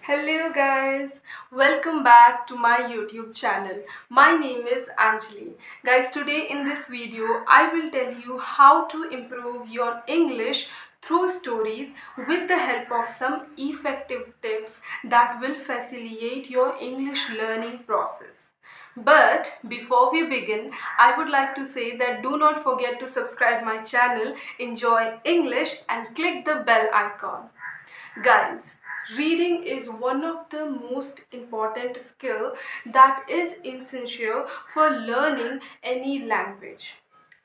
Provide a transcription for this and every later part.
Hello guys, welcome back to my YouTube channel. My name is Anjali. Guys, today in this video I will tell you how to improve your English through stories with the help of some effective tips that will facilitate your English learning process. But before we begin, I would like to say that do not forget to subscribe my channel, enjoy English and click the bell icon. Guys, reading is one of the most important skill that is essential for learning any language.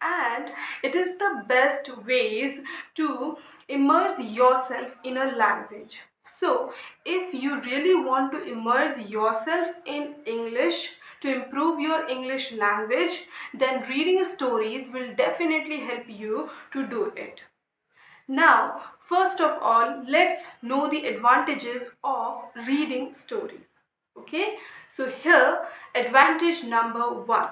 And it is the best ways to immerse yourself in a language. So, if you really want to immerse yourself in English to improve your English language, then reading stories will definitely help you to do it. Now, first of all, let's know the advantages of reading stories. Okay, so here, advantage number one.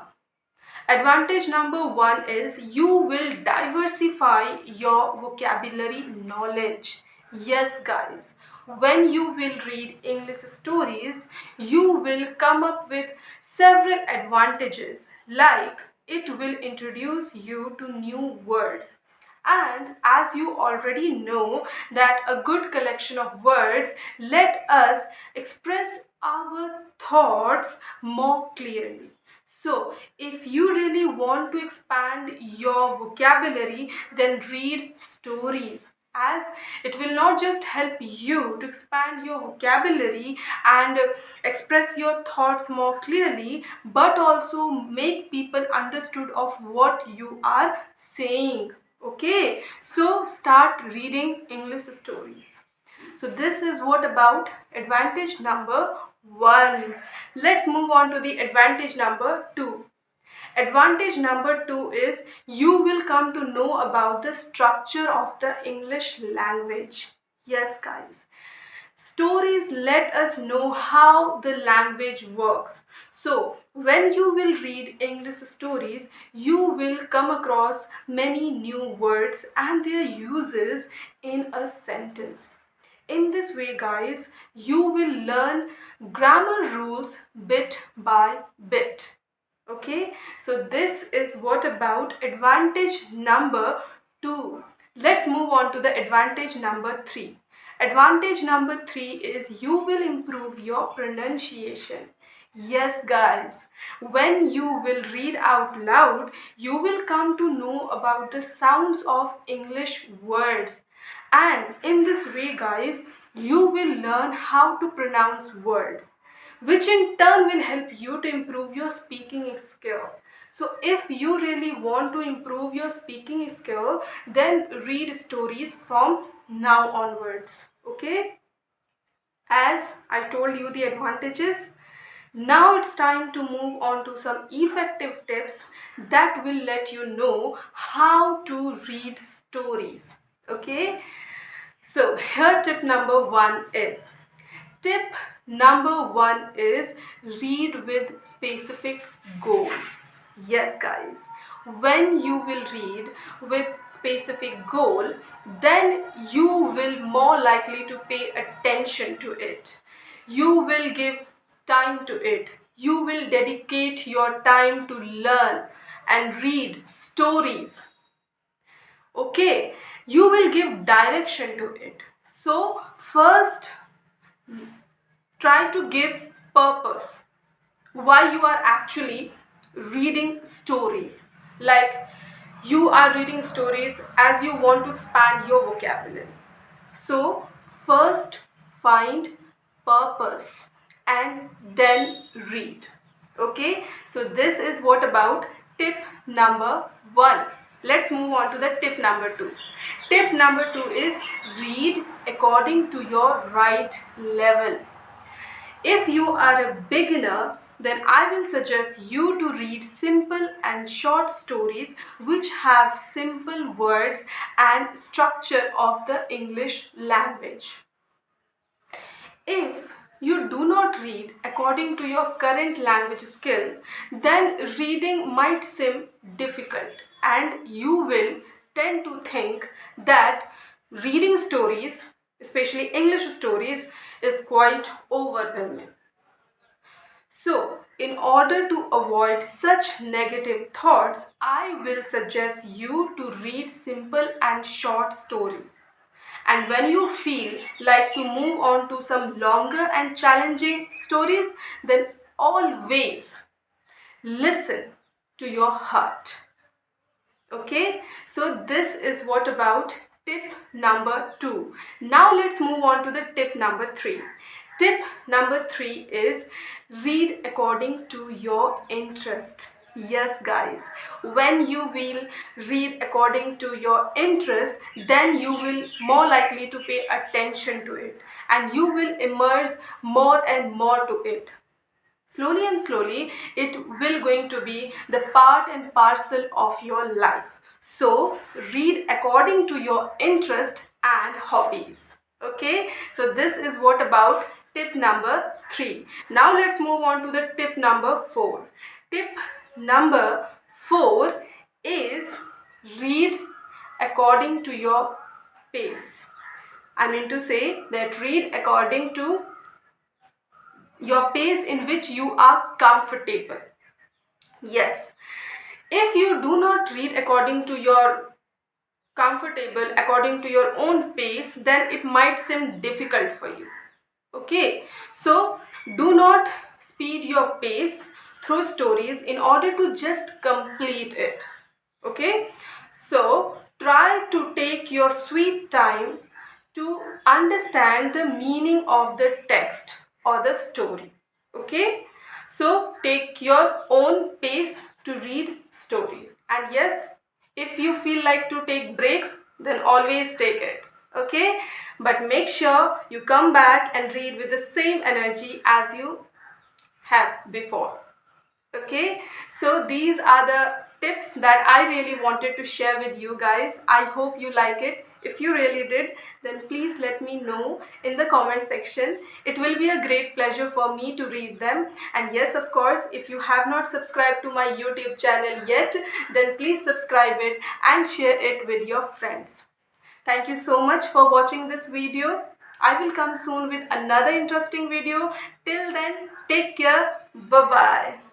Advantage number one is you will diversify your vocabulary knowledge. Yes, guys, when you will read English stories, you will come up with several advantages, like it will introduce you to new words. And as you already know that a good collection of words let us express our thoughts more clearly. So, if you really want to expand your vocabulary, then read stories, as it will not just help you to expand your vocabulary and express your thoughts more clearly, but also make people understood of what you are saying. Okay, so start reading English stories. So this is what about advantage number one. Let's move on to the advantage number two. Advantage number two is you will come to know about the structure of the English language. Yes, guys. Stories let us know how the language works. So, when you will read English stories, you will come across many new words and their uses in a sentence. In this way, guys, you will learn grammar rules bit by bit. Okay, so this is what about advantage number two. Let's move on to the advantage number three. Advantage number three is you will improve your pronunciation. Yes, guys, when you will read out loud, you will come to know about the sounds of English words. And in this way, guys, you will learn how to pronounce words, which in turn will help you to improve your speaking skill. So if you really want to improve your speaking skill, then read stories from now onwards. Okay, as I told you the advantages, now it's time to move on to some effective tips that will let you know how to read stories. Okay, so here tip number one is read with specific goal. Yes, guys, when you will read with specific goal, then you will more likely to pay attention to it. You will give time to it. You will dedicate your time to learn and read stories. Okay, you will give direction to it. So first, try to give purpose why you are actually reading stories. Like, you are reading stories as you want to expand your vocabulary. So first, find purpose and then read. Okay, so this is what about tip number one. Let's move on to the tip number two. Tip number two is read according to your right level. If you are a beginner, then I will suggest you to read simple and short stories which have simple words and structure of the English language. If you do not read according to your current language skill, then reading might seem difficult and you will tend to think that reading stories, especially English stories, is quite overwhelming. So, in order to avoid such negative thoughts, I will suggest you to read simple and short stories. And when you feel like to move on to some longer and challenging stories, then always listen to your heart. Okay, so this is what about tip number 2. Now let's move on to the tip number 3. Tip number 3 is read according to your interest. Yes, guys, when you will read according to your interest, then you will more likely to pay attention to it and you will immerse more and more to it. Slowly and slowly it will going to be the part and parcel of your life. So read according to your interest and hobbies. Okay, so this is what about tip number 3. Now let's move on to the tip number 4. Tip number 4 is read according to your pace. I mean to say that read according to your pace in which you are comfortable. Yes, if you do not read according to your comfortable, according to your own pace, then it might seem difficult for you. Okay, so do not speed your pace through stories in order to just complete it. Okay, so try to take your sweet time to understand the meaning of the text or the story. Okay, so take your own pace to read stories. And yes, if you feel like to take breaks, then always take it. Okay, but make sure you come back and read with the same energy as you have before. Okay, so these are the tips that I really wanted to share with you guys. I hope you like it. If you really did, then please let me know in the comment section. It will be a great pleasure for me to read them. And yes, of course, if you have not subscribed to my YouTube channel yet, then please subscribe it and share it with your friends. Thank you so much for watching this video. I will come soon with another interesting video. Till then, take care. Bye-bye.